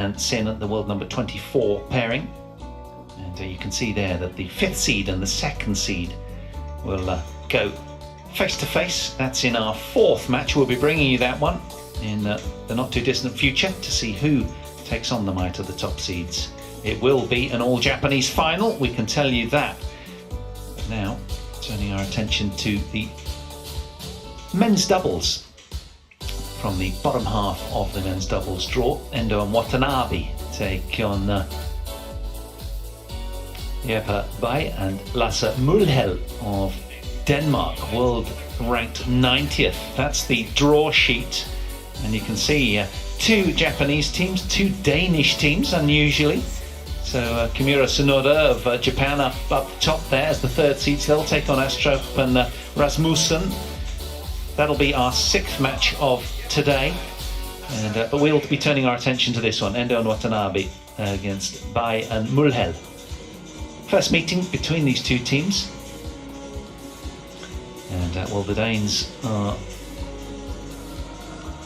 and Sin at the world number 24 pairing. And you can see there that the 5th seed and the 2nd seed will go face to face. That's in our 4th match. We'll be bringing you that one in the not too distant future to see who takes on the might of the top seeds. It will be an all-Japanese final, we can tell you that. But now, turning our attention to the men's doubles. From the bottom half of the men's doubles draw, Endo and Watanabe take on Jeppe Bay and Lasse Mulhel of Denmark, world ranked 90th. That's the draw sheet, and you can see 2 Japanese teams, 2 Danish teams, unusually. So Kimura Tsunoda of Japan up top there as the 3rd seeds. They'll take on Astrup and Rasmussen. That'll be our 6th match of today. And but we'll be turning our attention to this one, Endo and Watanabe against Bay and Mulhel. First meeting between these 2 teams. And well, the Danes are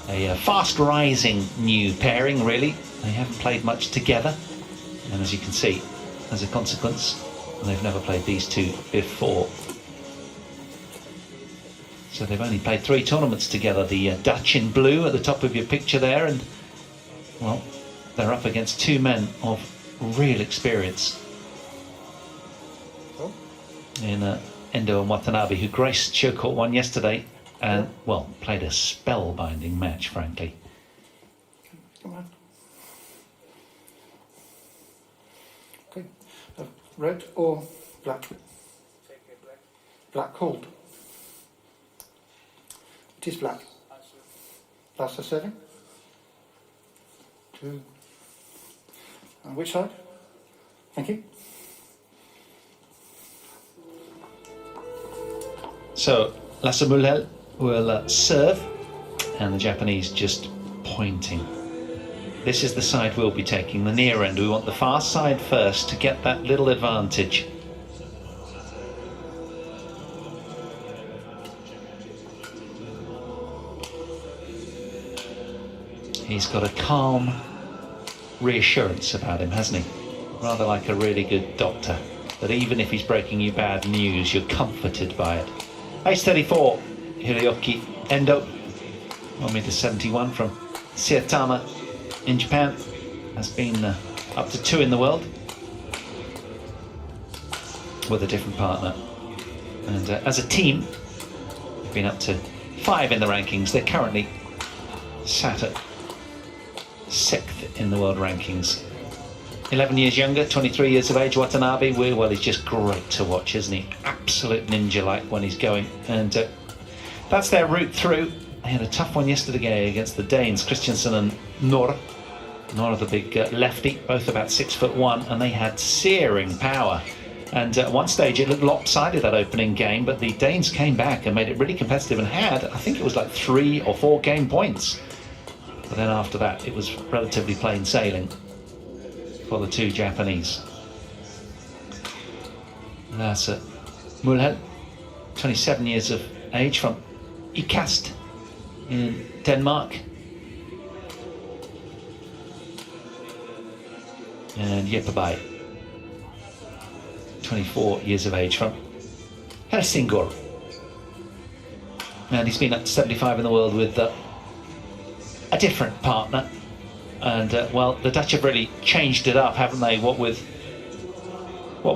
a fast-rising new pairing, really. They haven't played much together. And as you can see, as a consequence, they've never played these 2 before. So they've only played 3 tournaments together. The Dutch in blue at the top of your picture there, and well, they're up against 2 men of real experience in Endo and Watanabe, who graced Show Court 1 yesterday and, well, played a spellbinding match, frankly. Come on. Okay. Red or black? Black called. It is black. That's the 7. 2. And which side? Thank you. So Lasse Mulhel will serve, and the Japanese just pointing. This is the side we'll be taking, the near end. We want the far side first to get that little advantage. He's got a calm reassurance about him, hasn't he? Rather like a really good doctor, that even if he's breaking you bad news, you're comforted by it. Ace 34, Hiroyuki Endo, 1m71 from Saitama in Japan, has been up to 2 in the world with a different partner. And as a team, they've been up to 5 in the rankings. They're currently sat at 6th in the world rankings. 11 years younger, 23 years of age, Watanabe. Well, he's just great to watch, isn't he? Absolute ninja-like when he's going. And that's their route through. They had a tough one yesterday against the Danes, Christiansen and Nor. Nor, the big lefty, both about 6'1", and they had searing power. And at one stage it looked lopsided, that opening game, but the Danes came back and made it really competitive and had, I think it was like 3 or 4 game points. But then after that, it was relatively plain sailing for the 2 Japanese. That's Mulhel, 27 years of age, from Ikast in Denmark. And Jeppe Bay, 24 years of age, from Helsingør. And he's been up to 75 in the world with a different partner. And well, the Dutch have really changed it up, haven't they? What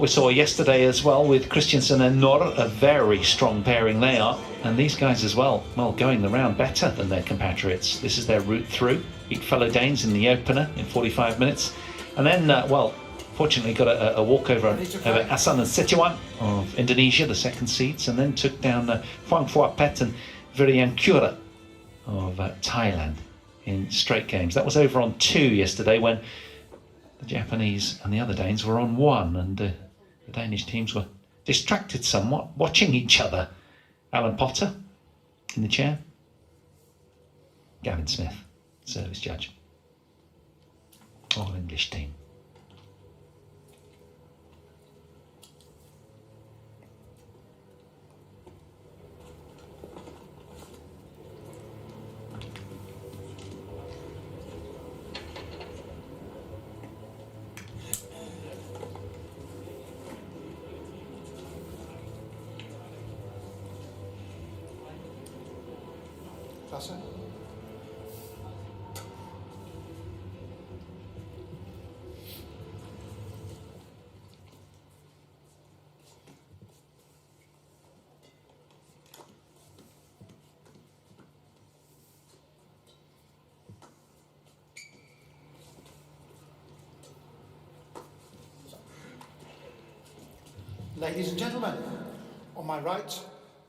we saw yesterday as well with Christiansen and Nor, a very strong pairing they are. And these guys as well, going the round better than their compatriots. This is their route through. Beat fellow Danes in the opener in 45 minutes. And then, well, fortunately got a walkover over Asan and Setiawan of Indonesia, the 2nd seeds, and then took down Phuong Phuoc Phet and Viriyankura of Thailand in straight games. That was over on 2 yesterday, when the Japanese and the other Danes were on 1, and the Danish teams were distracted somewhat, watching each other. Alan Potter in the chair. Gavin Smith, service judge. All English team. Lasse. Ladies and gentlemen, on my right,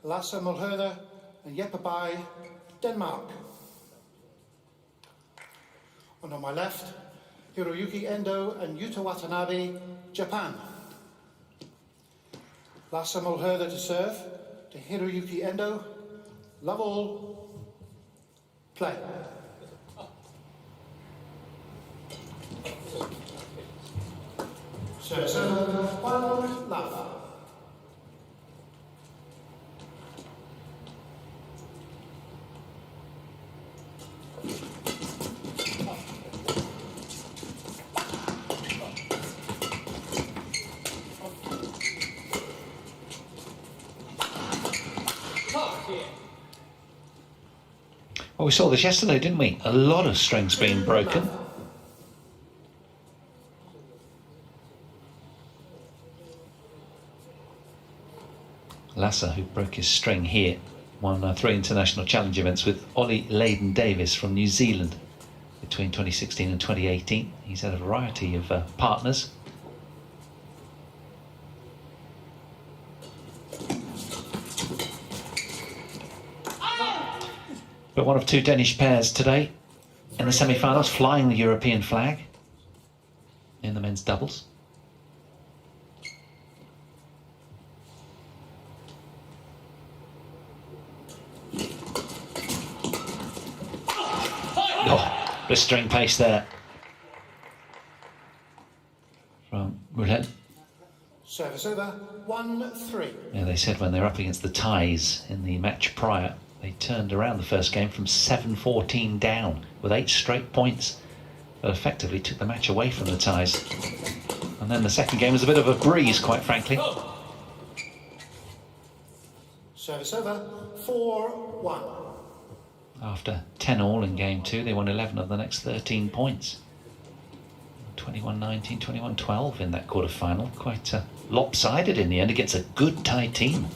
Lasse Mulherder and Jeppe Bai, Denmark. And on my left, Hiroyuki Endo and Yuta Watanabe, Japan. Lasse Mulherder to serve, to Hiroyuki Endo. Love all. Play. Service over, 1 love. Well, we saw this yesterday, didn't we? A lot of strings being broken. Lasse, who broke his string here, won 3 international challenge events with Ollie Leyden Davis from New Zealand between 2016 and 2018. He's had a variety of partners. But one of 2 Danish pairs today in the semi-finals, flying the European flag in the men's doubles. Oh, blistering pace there from Mulherder. Service over, 1-3. Yeah, they said when they were up against the ties in the match prior, they turned around the first game from 7-14 down with 8 straight points, but effectively took the match away from the ties. And then the second game was a bit of a breeze, quite frankly. Service over, 4-1. After 10-all in game 2, they won 11 of the next 13 points. 21-19, 21-12 in that quarter-final. Quite lopsided in the end against a good Thai team.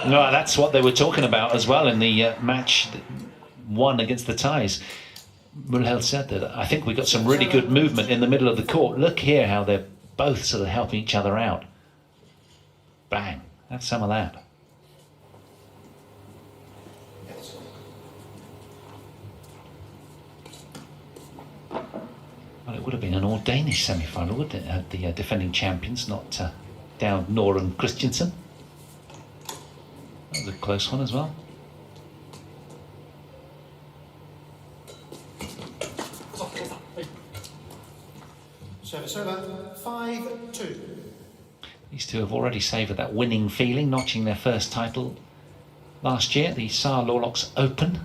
No, that's what they were talking about as well in the match 1 against the Thais. Mulherder said that I think we got some really good movement in the middle of the court. Look here how they're both sort of helping each other out. Bang, that's some of that. Well, it would have been an all-Danish semi-final, wouldn't it? Had the defending champions not downed Nora and Christensen. That was a close one as well. Service over, 5-2. These two have already savoured that winning feeling, notching their first title last year, the Saar-Lorlox Open.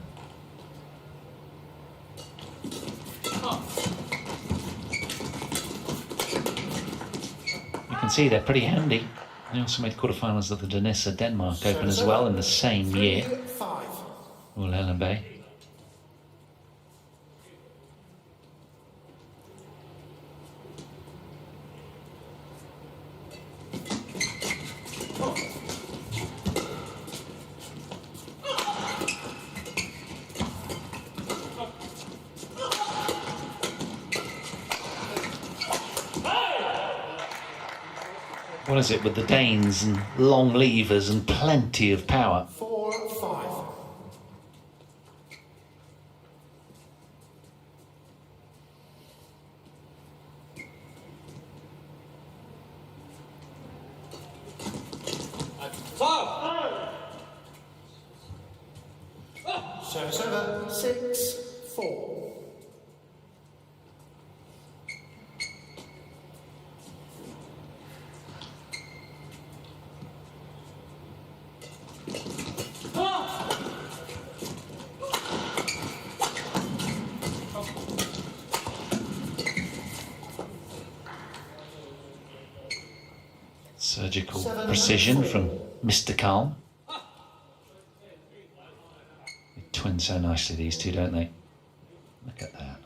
You can see they're pretty handy. They also made quarterfinals of the Denissa Denmark Open as well in the same year. Mulherder Bay. What is it with the Danes and long levers and plenty of power? 4-5. Service over, 6-4. Surgical precision from Mr. Calm. They twin so nicely, these two, don't they? Look at that.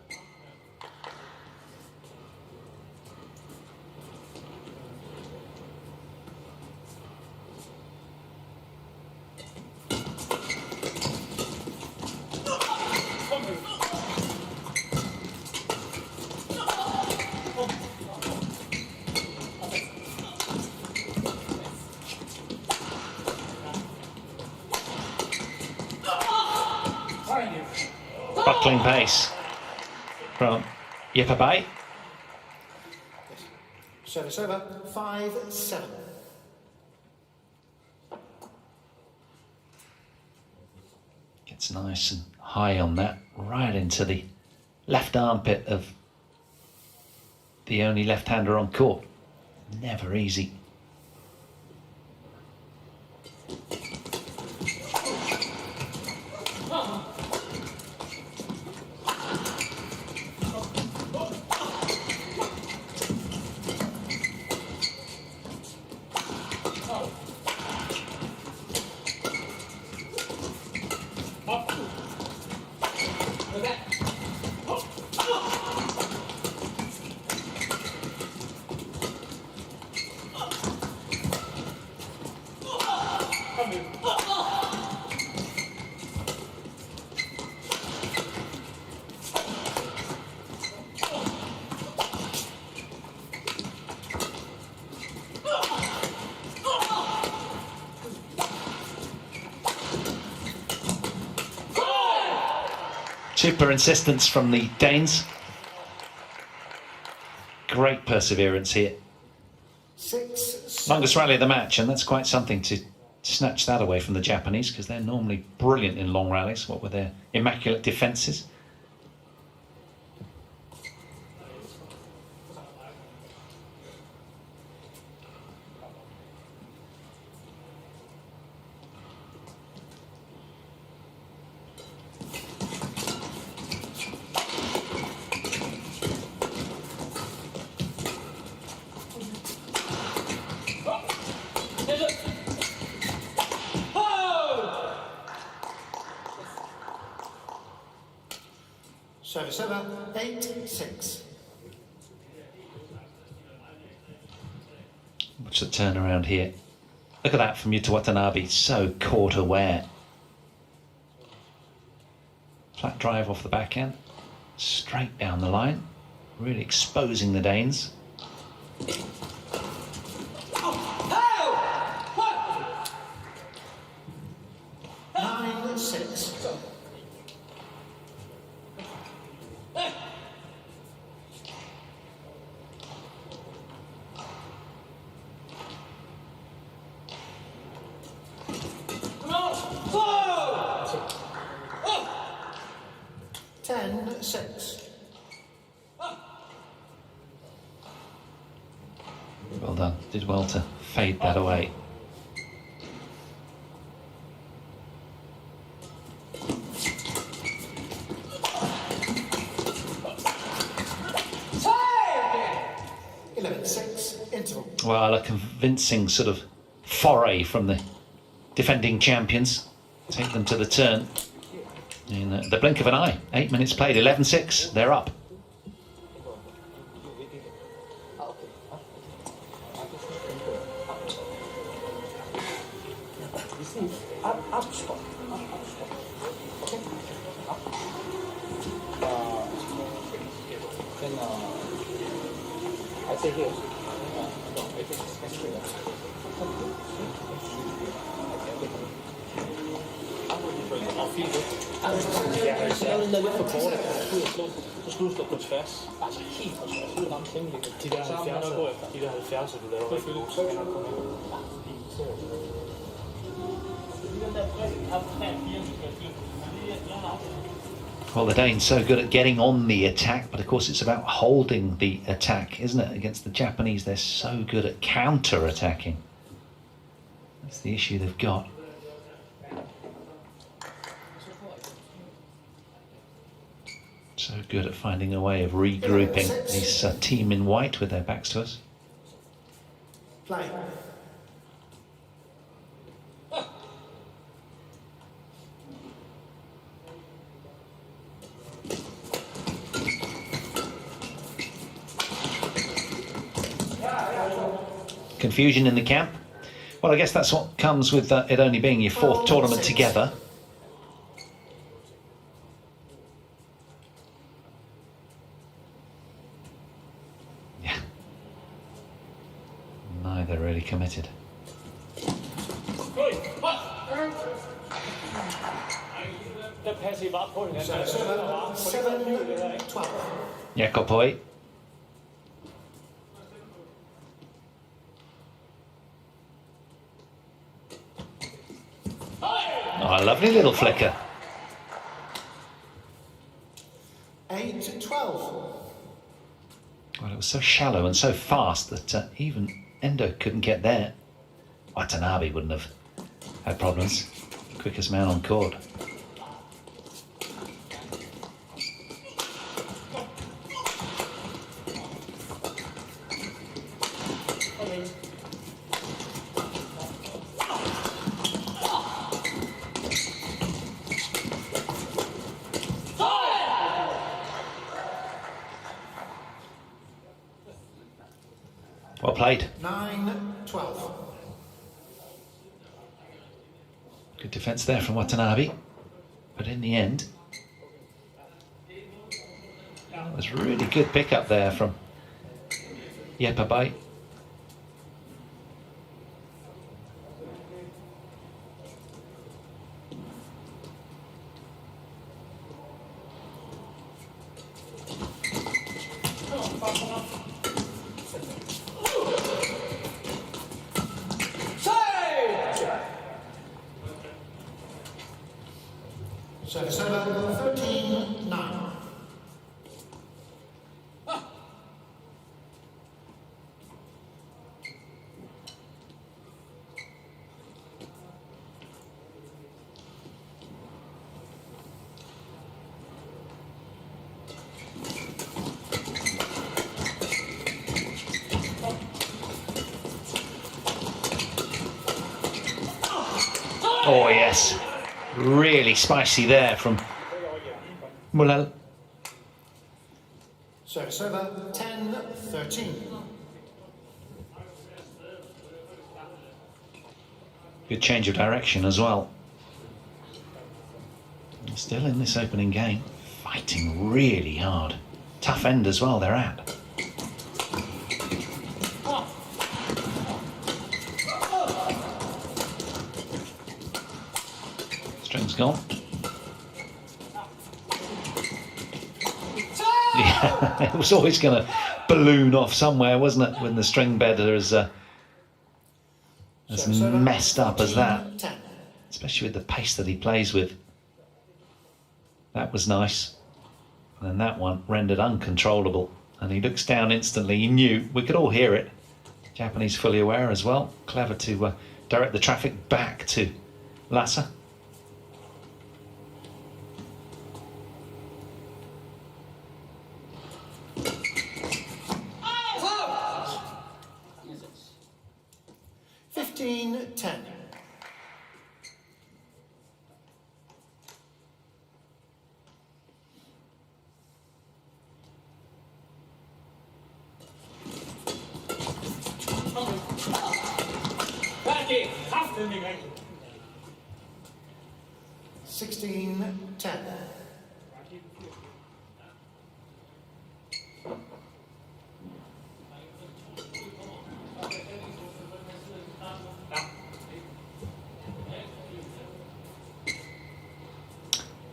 Buckling pace from Yepabai. Service over, 5-7. Gets nice and high on that, right into the left armpit of the only left-hander on court. Never easy. Super insistence from the Danes. Great perseverance here. 6-7. Longest rally of the match, and that's quite something to snatch that away from the Japanese, because they're normally brilliant in long rallies, what with their immaculate defences. Service over, 8-6. Watch the turnaround here. Look at that from Yuta Watanabe, so court aware. Flat drive off the backhand, straight down the line, really exposing the Danes. 9-6. Well done, did well to fade that away. Well, a convincing sort of foray from the defending champions. Take them to the turn in the blink of an eye. 8 minutes played, 11-6, they're up. I say here. Så skal du stå på tværs. Altså helt på tværs. Du rammer tingene. De der 70'er går efter. De der 70'er, du laver rigtig gode. Så kan du komme Well, the Danes so good at getting on the attack, but of course it's about holding the attack, isn't it? Against the Japanese, they're so good at counter-attacking. That's the issue they've got. So good at finding a way of regrouping this team in white with their backs to us. Play. confusion in the camp. Well, I guess that's what comes with it only being your fourth tournament together. Yeah. Neither really committed. Den passer I bare på hinanden. Serve 7-12. Jakob Hoy. Oh, a lovely little flicker. 8-12. Well, it was so shallow and so fast that even Endo couldn't get there. Watanabe wouldn't have had problems. Quickest man on court. Well played. 9-12. Good defence there from Watanabe. But in the end, it was really good pick-up there from Yepabai. Service over 13-9. Oh yes, really spicy there from Mulal. Service over 10-13. Good change of direction as well. Still in this opening game, fighting really hard. Tough end as well they're at. String's gone. Yeah, it was always going to balloon off somewhere, wasn't it, when the string bedder is as messed up as that. Especially with the pace that he plays with. That was nice. And then that one rendered uncontrollable. And he looks down instantly. He knew. We could all hear it. Japanese fully aware as well. Clever to direct the traffic back to Lhasa. $15-10. Færdig! Kraftedeme i 16-10.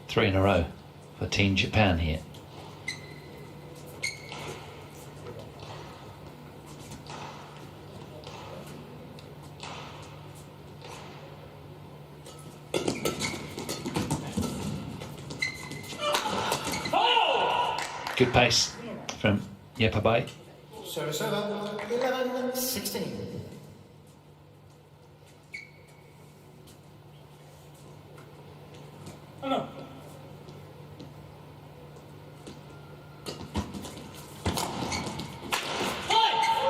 Three in a row for Team Japan here. Good pace from Yepabai. Service over 11-16. Oh no.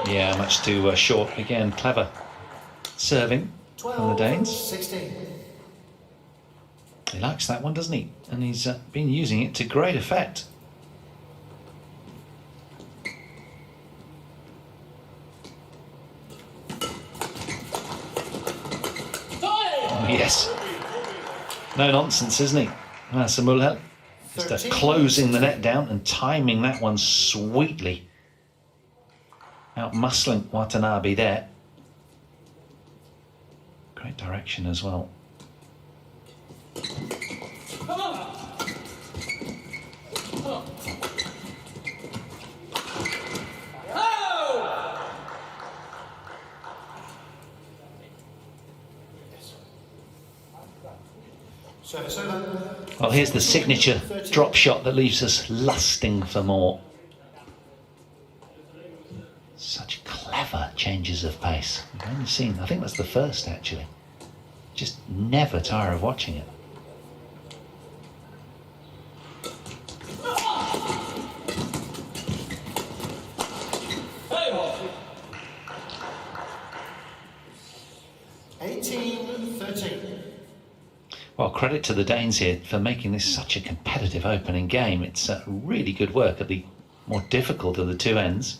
Yeah, much too short. Again, clever serving from the Danes. 16. He likes that one, doesn't he? And he's been using it to great effect. Yes. No nonsense, isn't he? Samuel just closing the net down and timing that one sweetly. Out muscling Watanabe there. Great direction as well. Well, here's the signature drop shot that leaves us lusting for more. Such clever changes of pace. We've only seen, I think that's the first actually. Just never tire of watching it. Well, credit to the Danes here for making this such a competitive opening game. It's really good work at the more difficult of the two ends.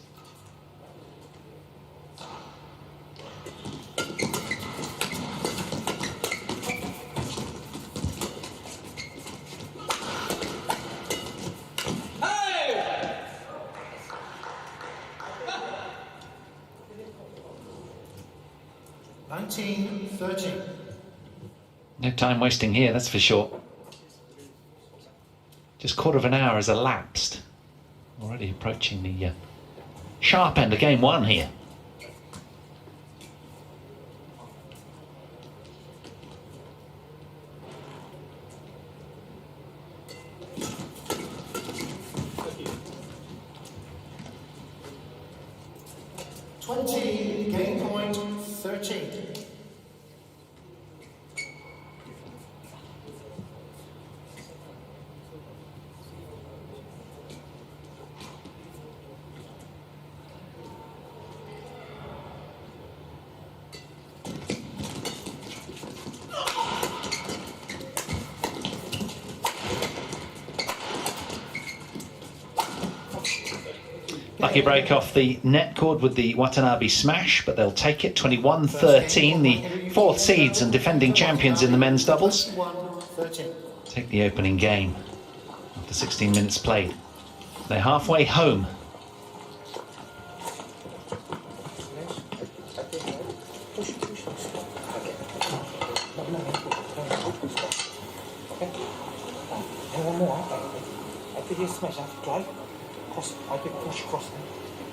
No time wasting here, that's for sure. Just quarter of an hour has elapsed. Already approaching the sharp end of game one here. Game point 13. Lucky break off the net cord with the Watanabe smash, but they'll take it. 21-13, the fourth seeds and defending champions in the men's doubles. Take the opening game after 16 minutes played. They're halfway home. Cross, I think push cross.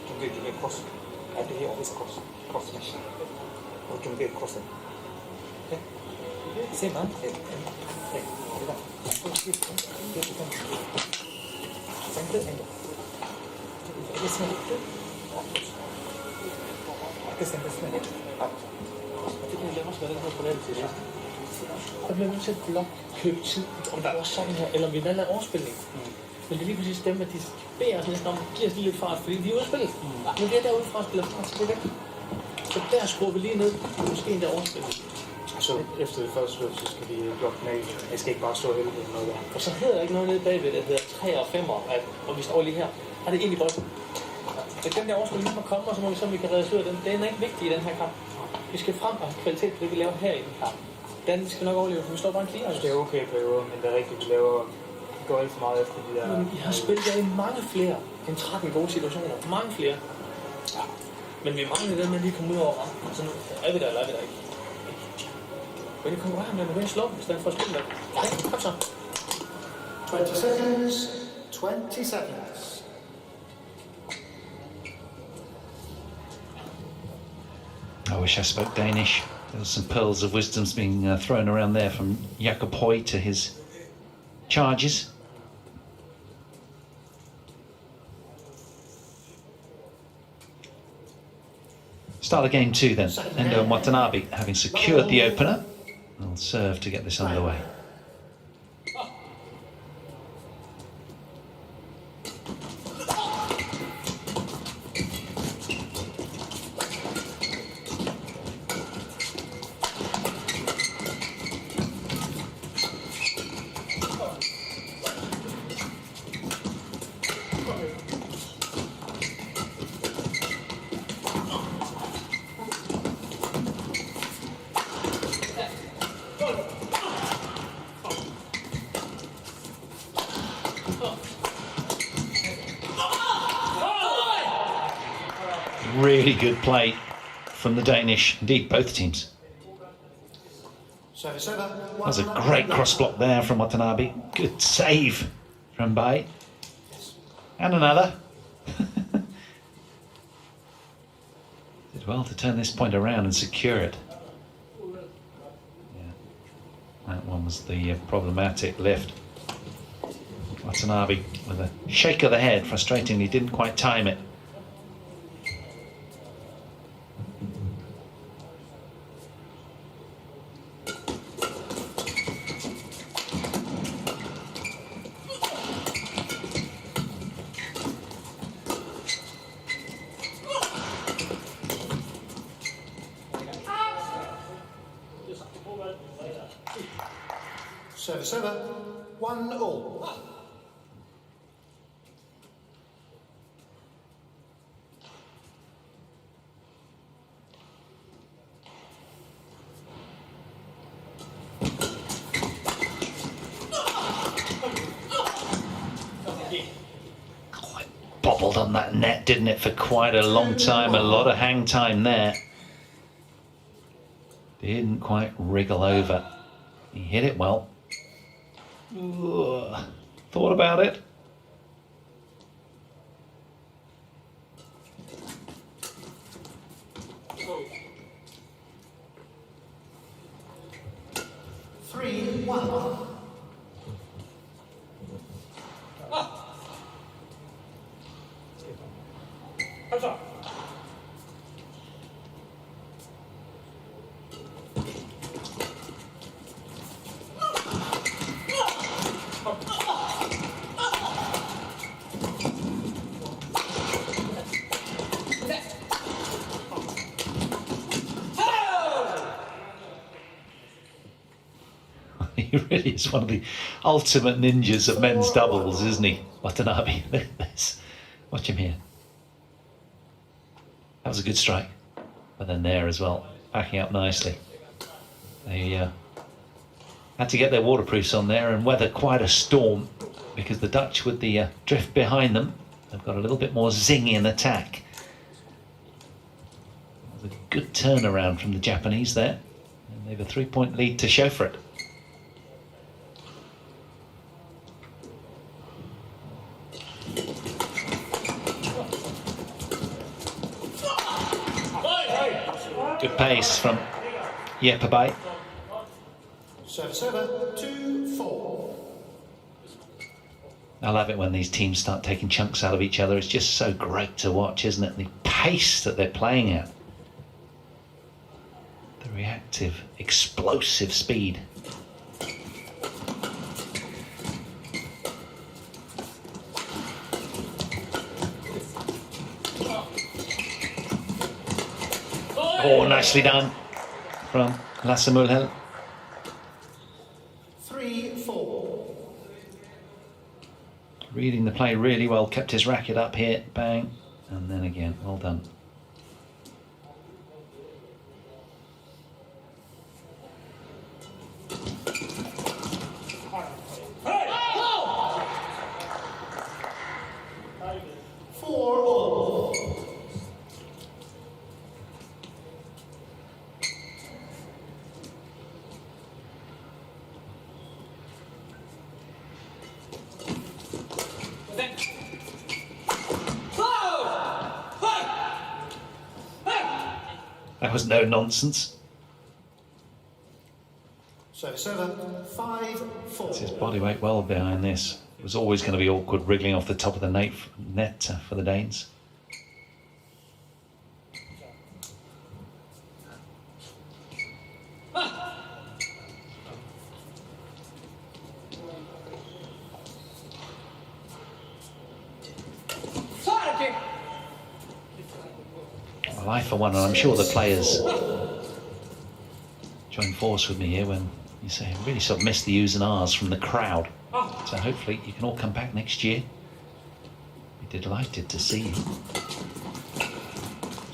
Don't get cross. I think he always cross smash. Or don't get cross. Okay? Same man. Center and der bliver nødt til at blokke købe tid, om der er også sådan her, eller vi valgte overspilning. Men det er lige præcis dem, at de beder os næsten om, giver os lige lidt fart, fordi de er udspillet. Men det er derude fra spiller fra, så det er væk. Så der skruer vi lige ned, måske endda overspillet. Så efter det første løb, så skal vi blokke den af. Jeg skal ikke bare stå og hælde noget der. Og så hedder der ikke noget nede bagved, der hedder 3 og 5'er, og vi står lige her. Og det er ind i bolden. Så den der overspil lige må komme, og så må vi se, om vi kan reducere den. Den er ikke vigtig i den her kamp. Vi skal frem og have kvalitet på det, vi laver her i den kamp. Den skal nok overleve, for vi står bare en clear. Det er okay på perioden, men det er rigtigt, vi laver... går alt for meget efter de der... Men I har spillet der i mange flere end 13 gode situationer. Mange flere. Ja. Men vi mangler den, man lige kommer ud over rampen. Så nu er vi der, eller er vi der ikke? Men det konkurrerer med at slå, i stedet for at spille der. Ja, kom så. 20 seconds. 20 seconds. I wish I spoke Danish. There was some pearls of wisdom being thrown around there from Jakob Høj to his charges. Start of game two then. Endo and Watanabe having secured the opener. Will serve to get this underway. Really good play from the Danish, indeed both teams. Service over. That was a great cross block there from Watanabe. Good save from Bai. And another. Did well to turn this point around and secure it. Yeah. That one was the problematic lift. Watanabe with a shake of the head, frustratingly didn't quite time it. Service over. 1-all. Bobbled on that net, didn't it, for quite a long time. A lot of hang time there. Didn't quite wriggle over. He hit it well. Ugh. Thought about it. Three, 1. He really is one of the ultimate ninjas of men's doubles, isn't he, Watanabe? Watch him here. That was a good strike. But then there as well, backing up nicely. They had to get their waterproofs on there and weather quite a storm because the Dutch, with the drift behind them, have got a little bit more zing in attack. It was a good turnaround from the Japanese there. And they have a 3-point lead to show for it. Good pace from Jeppe Bai. Service over. 2-4. I love it when these teams start taking chunks out of each other. It's just so great to watch, isn't it? The pace that they're playing at. The reactive, explosive speed. Oh, nicely done from Lasse Mulhel. 3-4. Reading the play really well, kept his racket up here, bang, and then again, well done. That was no nonsense. Service over. 5-4. It's his body weight well behind this. It was always going to be awkward wriggling off the top of the net for the Danes. Well, I, for one, and I'm sure the players join force with me here when you say I really sort of missed the U's and R's from the crowd. So hopefully you can all come back next year. We'd be delighted to see you.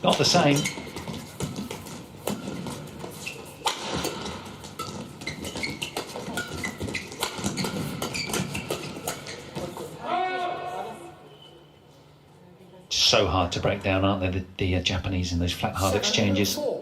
Not the same. so hard to break down, aren't they, the Japanese in those flat hard exchanges. 7-4.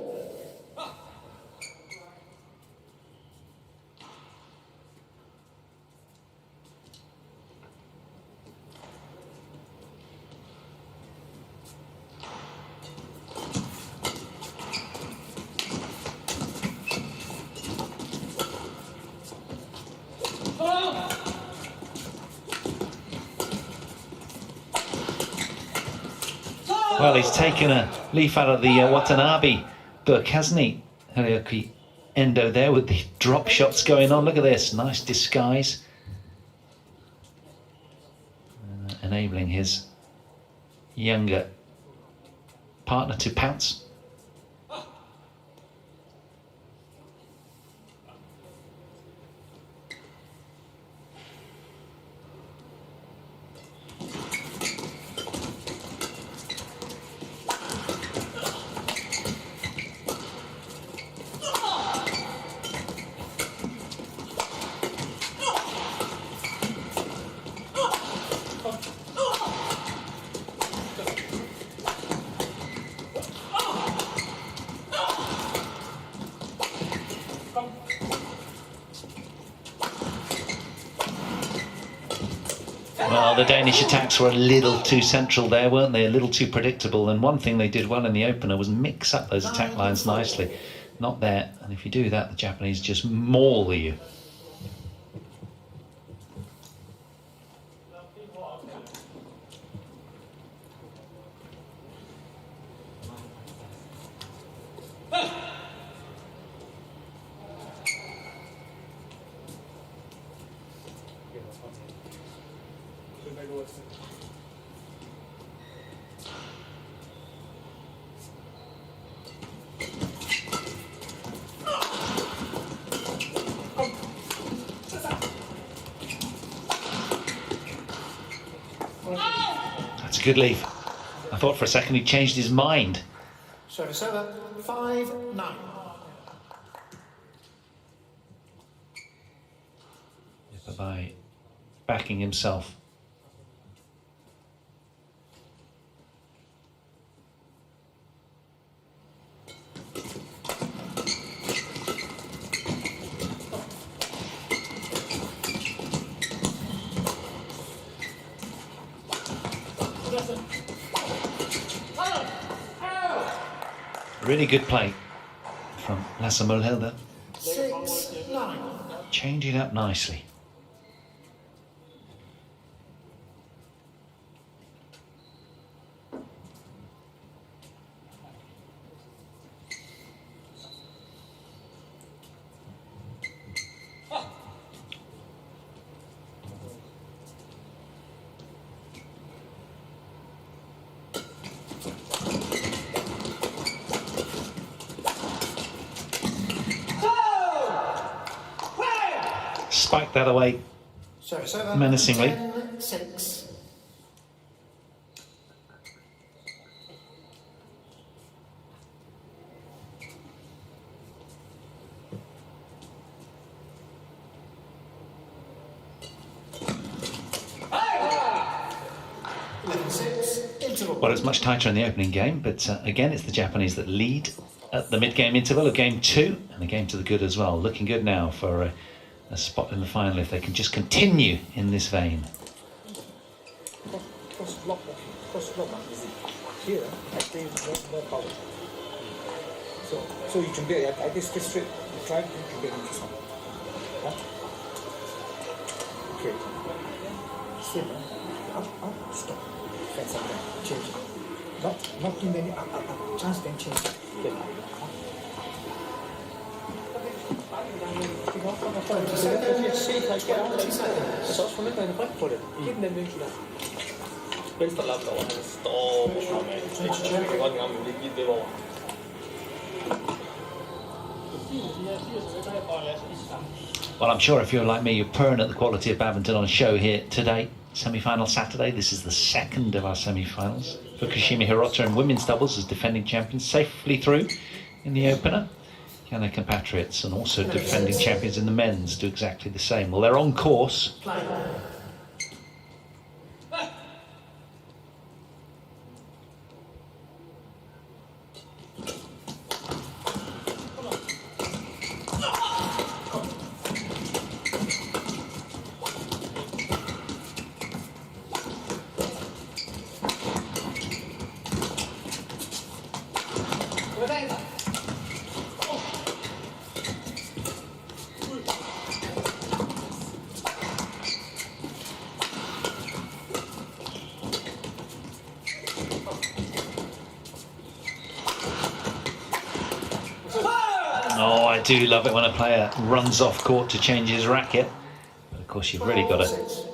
Well, he's taken a leaf out of the Watanabe book, hasn't he? Hiroyuki Endo there with the drop shots going on. Look at this, nice disguise. Enabling his younger partner to pounce. Well, the Danish attacks were a little too central there, weren't they? A little too predictable. And one thing they did well in the opener was mix up those attack lines nicely. Not there. And if you do that, the Japanese just maul you. That's a good leaf. I thought for a second he changed his mind. Service over. 5-9. By backing himself. Really good play from Lasse Mulhilde. 6-9. Changing up nicely. Spiked that away Service over. menacingly. 10-6. Well, it's much tighter in the opening game, but again, it's the Japanese that lead at the mid-game interval of game 2, and a game to the good as well. Looking good now for a spot in the final if they can just continue in this vein. Here, I think more power. So you can be at this straight, you try to get into some. Okay. Slip, up, stop. Fence up there, change it. Not too many up, chance then change it. Så også fornemmer en brik på det. Giv den den vinkel der. Venstre lappe over, han står normalt. Jeg kan godt en gang, men lige give det over. Well, I'm sure if you're like me, you're purring at the quality of badminton on show here today. Semi-final Saturday. This is the second of our semi-finals. Fukushima Hirota in women's doubles as defending champions, safely through in the opener. Yana compatriots and also defending champions in the men's do exactly the same. Well, they're on course. I do love it when a player runs off court to change his racket. But of course, you've really got to 12-6.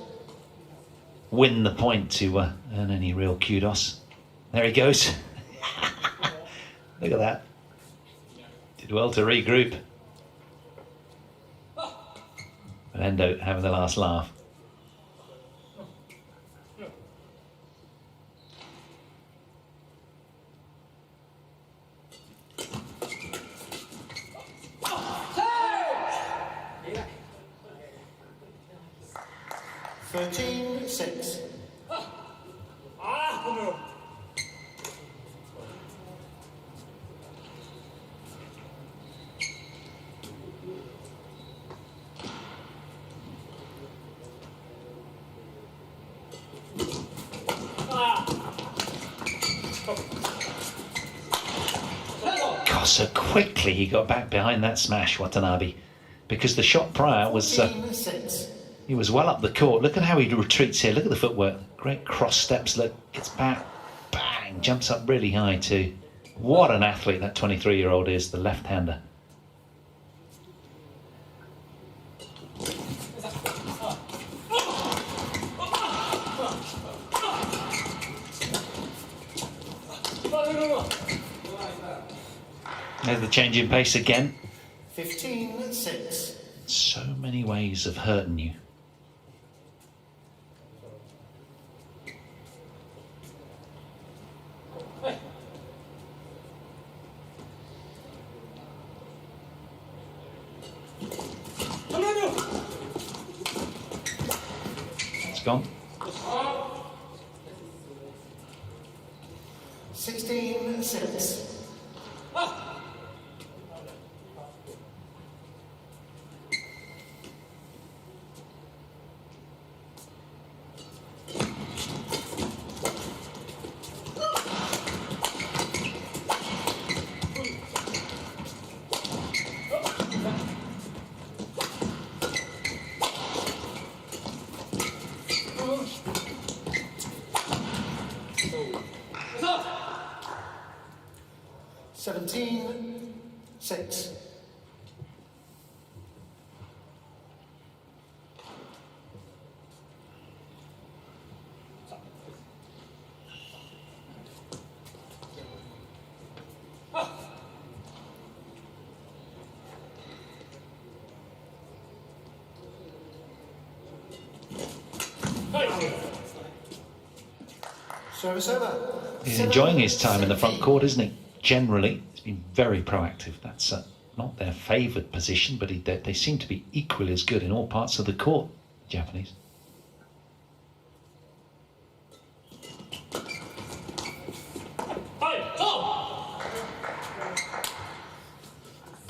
win the point to earn any real kudos. There he goes. Look at that. Did well to regroup. But Endo having the last laugh. Thirteen, 6. God, so quickly he got back behind that smash, Watanabe. Because the shot prior was... 14-6. he was well up the court. Look at how he retreats here. Look at the footwork. Great cross steps. Look, gets back. Bang. Jumps up really high too. What an athlete that 23-year-old is, the left-hander. There's the change in pace again. 15-6. So many ways of hurting you. It's gone. 16-6. Seventeen, 6. Service over. He's enjoying his time in the front court, isn't he? Generally, he's been very proactive. That's not their favoured position, but they seem to be equally as good in all parts of the court, the Japanese.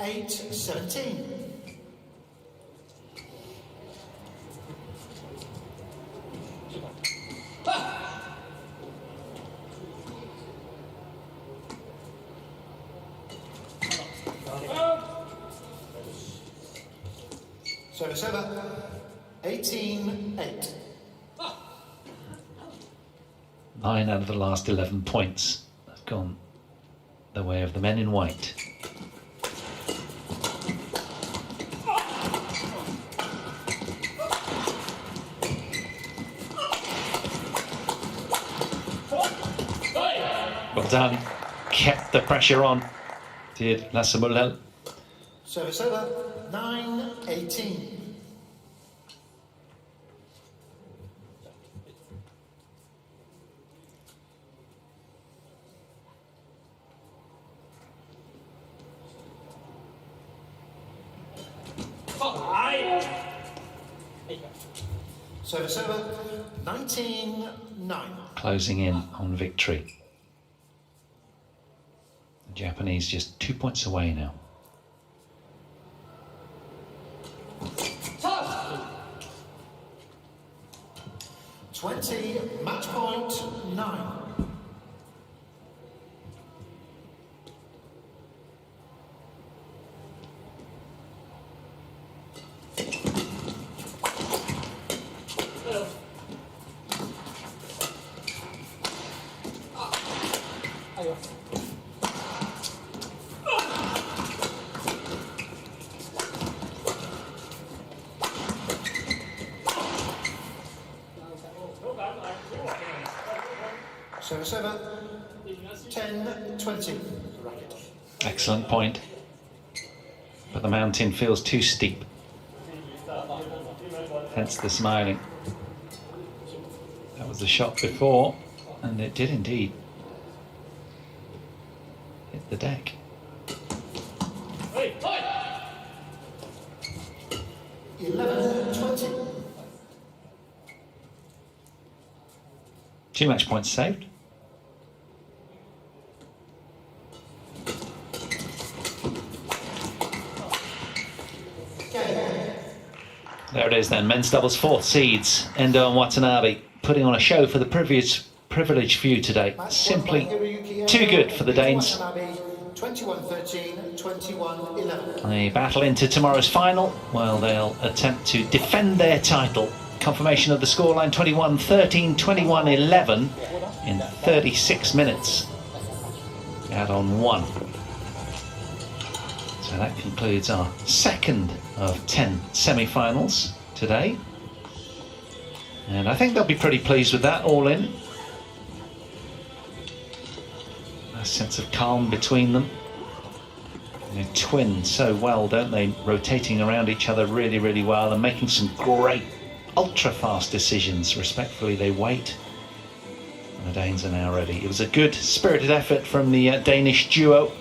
Eight, 17. Service over. 18-8. 9 out of the last 11 points have gone the way of the men in white. Well done. Kept the pressure on, did Lassamulel. Service over. 9-18. Service over. 19-9. Closing in on victory. The Japanese just 2 points away now. Match point 9. Server, 10-20. Racket. Excellent point. But the mountain feels too steep. Hence the smiling. That was the shot before, and it did indeed hit the deck. 11-20. 2 match points saved. There it is then, men's doubles fourth seeds, Endo and Watanabe putting on a show for the privileged few today. Simply too good for the Danes. 21-13, 21-11. They battle into tomorrow's final. Well, they'll attempt to defend their title. Confirmation of the scoreline 21-13, 21-11 in 36 minutes. Add on 1. So that concludes our second of 10 semi-finals today. And I think they'll be pretty pleased with that, all in. A sense of calm between them. They twin so well, don't they? Rotating around each other really, really well and making some great ultra-fast decisions. Respectfully, they wait. And the Danes are now ready. It was a good, spirited effort from the Danish duo,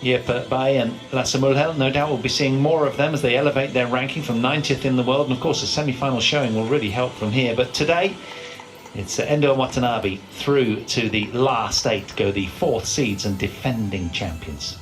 Jeppe Bay and Lasse Mulhel. No doubt we'll be seeing more of them as they elevate their ranking from 90th in the world. And of course, the semi-final showing will really help from here. But today, it's Endo and Watanabe through to the last 8 to go the 4th seeds and defending champions.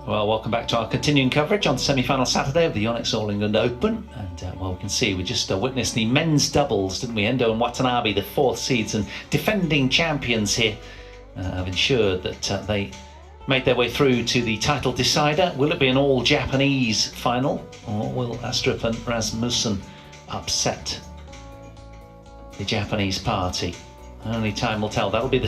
Well, welcome back to our continuing coverage on semi-final Saturday of the Yonex All England Open. And well, we can see we just witnessed the men's doubles, didn't we? Endo and Watanabe, the 4th seeds and defending champions here, have ensured that they made their way through to the title decider. Will it be an all-Japanese final, or will Astrup and Rasmussen upset the Japanese party? Only time will tell. That'll be the